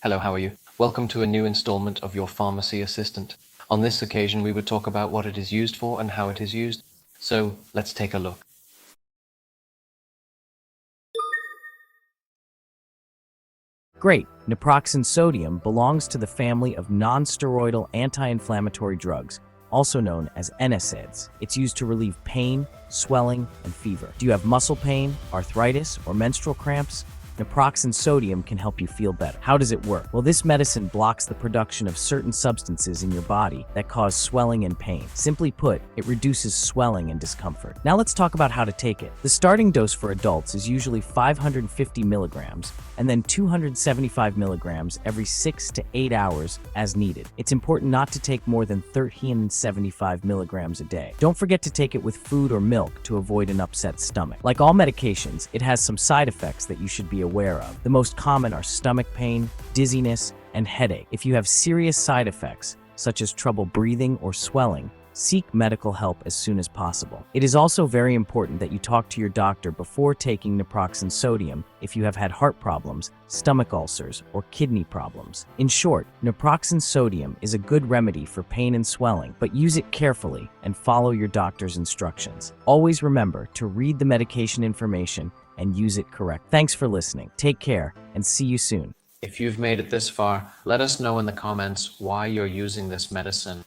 Hello, how are you? Welcome to a new installment of your Pharmacy Assistant. On this occasion, we would talk about what it is used for and how it is used. So let's take a look. Great. Naproxen sodium belongs to the family of nonsteroidal anti-inflammatory drugs, also known as NSAIDs. It's used to relieve pain, swelling, and fever. Do you have muscle pain, arthritis, or menstrual cramps? Naproxen sodium can help you feel better. How does it work? Well, this medicine blocks the production of certain substances in your body that cause swelling and pain. Simply put, it reduces swelling and discomfort. Now let's talk about how to take it. The starting dose for adults is usually 550 milligrams and then 275 milligrams every 6 to 8 hours as needed. It's important not to take more than 1375 milligrams a day. Don't forget to take it with food or milk to avoid an upset stomach. Like all medications, it has some side effects that you should be aware of. The most common are stomach pain, dizziness, and headache. If you have serious side effects, such as trouble breathing or swelling, seek medical help as soon as possible. It is also very important that you talk to your doctor before taking naproxen sodium if you have had heart problems, stomach ulcers, or kidney problems. In short, naproxen sodium is a good remedy for pain and swelling, but use it carefully and follow your doctor's instructions. Always remember to read the medication information and use it correct. Thanks for listening. Take care and see you soon. If you've made it this far, let us know in the comments why you're using this medicine.